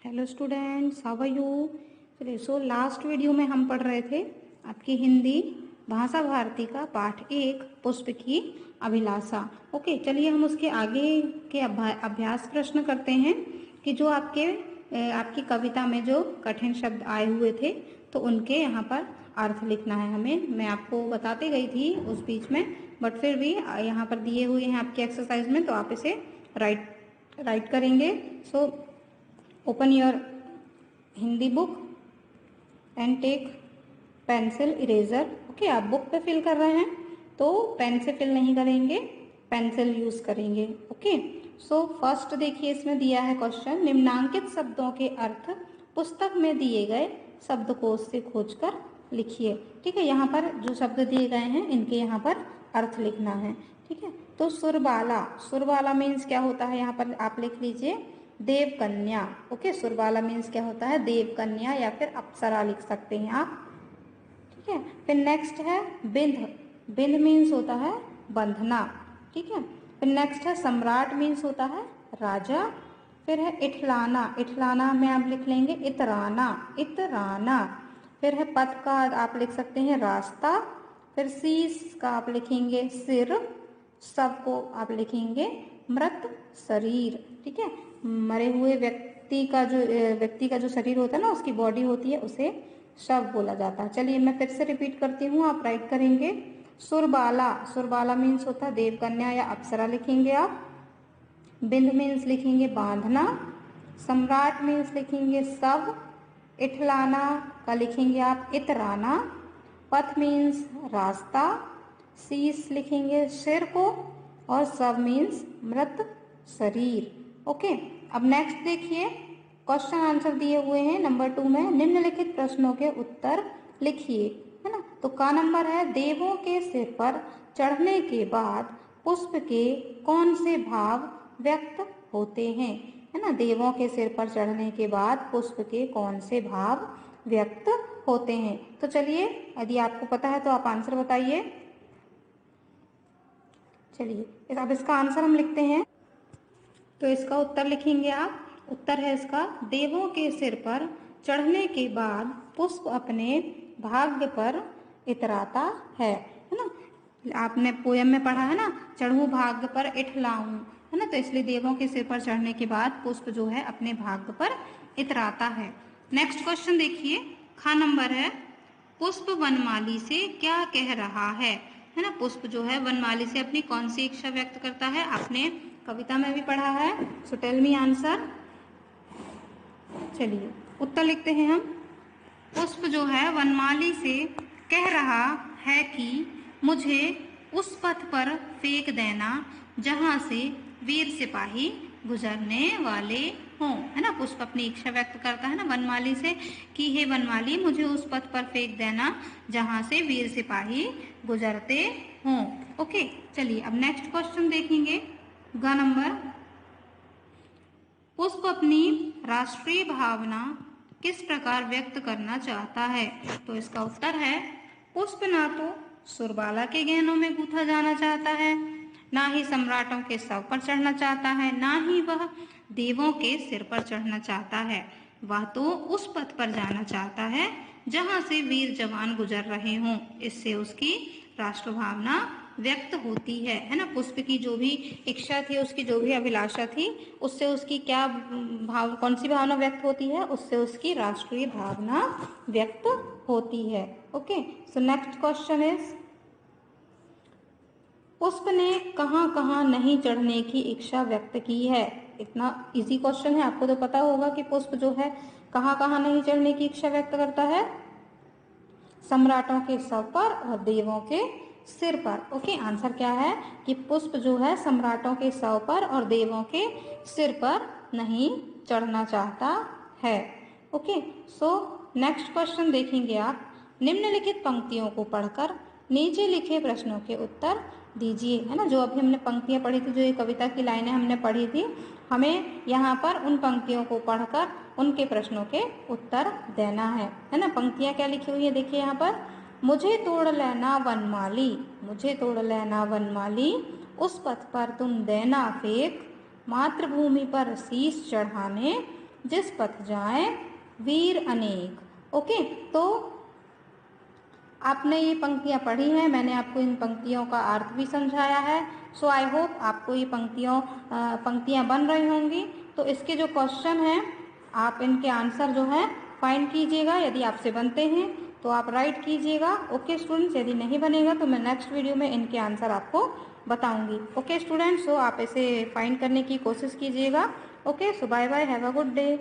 Hello students, how are you. चलिए, last video में हम पढ़ रहे थे आपकी हिंदी भाषा भारती का पाठ 1 पुष्प की अभिलाषा। ओके, चलिए हम उसके आगे के अभ्यास प्रश्न करते हैं कि जो आपकी कविता में जो कठिन शब्द आए हुए थे तो उनके यहाँ पर अर्थ लिखना है हमें। मैं आपको बताते गई थी उस बीच में, बट फिर भी यहाँ पर दिए हुए हैं आपके एक्सरसाइज में, तो आप इसे राइट करेंगे। Open your Hindi book and take pencil eraser. Okay, आप बुक पे फिल कर रहे हैं तो पेन से फिल नहीं करेंगे, पेंसिल यूज करेंगे। ओके, फर्स्ट देखिए, इसमें दिया है क्वेश्चन, निम्नांकित शब्दों के अर्थ पुस्तक में दिए गए शब्दकोश से खोजकर लिखिए। ठीक है, यहाँ पर जो शब्द दिए गए हैं इनके यहाँ पर अर्थ लिखना है। ठीक है, तो सुरबाला, सुरबाला मीन्स क्या होता है, यहाँ पर आप लिख लीजिए देव कन्या। ओके, सुरबाला मीन्स क्या होता है, देव कन्या या फिर अप्सरा लिख सकते हैं आप। ठीक है, फिर नेक्स्ट है बिंद, बिंद मीन्स होता है बंधना। ठीक है, फिर नेक्स्ट है सम्राट मीन्स होता है राजा। फिर है इठलाना, इठलाना में आप लिख लेंगे इतराना, इतराना। फिर है पथ का आप लिख सकते हैं रास्ता। फिर शीश का आप लिखेंगे सिर, सब को आप लिखेंगे मृत शरीर। ठीक है, मरे हुए व्यक्ति का जो शरीर होता है ना, उसकी बॉडी होती है, उसे शव बोला जाता है। चलिए मैं फिर से रिपीट करती हूँ, आप राइट करेंगे। सुरबाला, सुरबाला मीन्स होता है देवकन्या या अप्सरा लिखेंगे आप। बिंद मीन्स लिखेंगे बांधना। सम्राट मीन्स लिखेंगे शव। इठलाना का लिखेंगे आप इतराना। पथ मीन्स रास्ता। शीश लिखेंगे सिर को, और शव मीन्स मृत शरीर। ओके, अब नेक्स्ट देखिए, क्वेश्चन आंसर दिए हुए हैं नंबर 2 में, निम्नलिखित प्रश्नों के उत्तर लिखिए। है ना, तो का नंबर है, देवों के सिर पर चढ़ने के बाद पुष्प के कौन से भाव व्यक्त होते हैं। है ना, देवों के सिर पर चढ़ने के बाद पुष्प के कौन से भाव व्यक्त होते हैं। तो चलिए, यदि आपको पता है तो आप आंसर बताइए। चलिए, अब इसका आंसर हम लिखते हैं। तो इसका उत्तर लिखेंगे आप। उत्तर है इसका, देवों के सिर पर चढ़ने के बाद पुष्प अपने भाग्य पर इतराता है ना। आपने पोयम में पढ़ा है ना, चढ़ू भाग्य पर इठलाऊं, है ना, तो इसलिए देवों के सिर पर चढ़ने के बाद पुष्प जो है अपने भाग्य पर इतराता है। नेक्स्ट क्वेश्चन देखिए, खा नंबर है, पुष्प वनमाली से क्या कह रहा है ना। पुष्प जो है वनमाली से अपनी कौन सी इच्छा व्यक्त करता है, आपने कविता में भी पढ़ा है। So tell me answer. चलिए उत्तर लिखते हैं हम। पुष्प जो है वनमाली से कह रहा है कि मुझे उस पथ पर फेंक देना जहां से वीर सिपाही गुजरने वाले हों। है ना, पुष्प अपनी इच्छा व्यक्त करता है ना वनमाली से कि हे वनमाली, मुझे उस पथ पर फेंक देना जहां से वीर सिपाही गुजरते हों। ओके, चलिए अब नेक्स्ट क्वेश्चन देखेंगे। ग नंबर, पुष्प अपनी राष्ट्रीय भावना किस प्रकार व्यक्त करना चाहता है। तो इसका उत्तर है, पुष्प ना तो सुरबाला के गहनों में गूंथा जाना चाहता है, ना ही सम्राटों के शव पर चढ़ना चाहता है, ना ही वह देवों के सिर पर चढ़ना चाहता है। वह तो उस पथ पर जाना चाहता है जहां से वीर जवान गुजर रहे हों। इससे उसकी राष्ट्र भावना व्यक्त होती है ना। पुष्प की जो भी इच्छा थी, उसकी जो भी अभिलाषा थी, उससे उसकी क्या कौन सी भावना व्यक्त होती है, उससे उसकी राष्ट्रीय भावना व्यक्त होती है। Okay, so next question is, पुष्प ने कहाँ कहाँ नहीं चढ़ने की इच्छा व्यक्त की है। इतना इजी क्वेश्चन है, आपको तो पता होगा कि पुष्प जो है कहाँ कहाँ नहीं चढ़ने की इच्छा व्यक्त करता है, सम्राटों के शव पर और देवों के सिर पर। ओके, आंसर क्या है कि पुष्प जो है सम्राटों के शव पर और देवों के सिर पर नहीं चढ़ना चाहता है। ओके, सो नेक्स्ट क्वेश्चन देखेंगे आप। निम्नलिखित पंक्तियों को पढ़कर नीचे लिखे प्रश्नों के उत्तर दीजिए। है ना, जो अभी हमने पंक्तियां पढ़ी थी, जो ये कविता की लाइनें हमने पढ़ी थी, हमें यहाँ पर उन पंक्तियों को पढ़कर उनके प्रश्नों के उत्तर देना है ना। पंक्तियां क्या लिखी हुई है देखिए यहाँ पर, मुझे तोड़ लेना वनमाली, मुझे तोड़ लेना वनमाली, उस पथ पर तुम देना फेंक, मातृभूमि पर शीश चढ़ाने जिस पथ जाए वीर अनेक। ओके, तो आपने ये पंक्तियां पढ़ी हैं, मैंने आपको इन पंक्तियों का अर्थ भी समझाया है। सो आई होप आपको ये पंक्तियां बन रही होंगी। तो इसके जो क्वेश्चन हैं आप इनके आंसर जो है फाइंड कीजिएगा। यदि आपसे बनते हैं तो आप राइट कीजिएगा। ओके स्टूडेंट्स, यदि नहीं बनेगा तो मैं नेक्स्ट वीडियो में इनके आंसर आपको बताऊंगी। ओके स्टूडेंट्स, सो आप इसे फाइंड करने की कोशिश कीजिएगा। Okay, so bye bye, have a good day.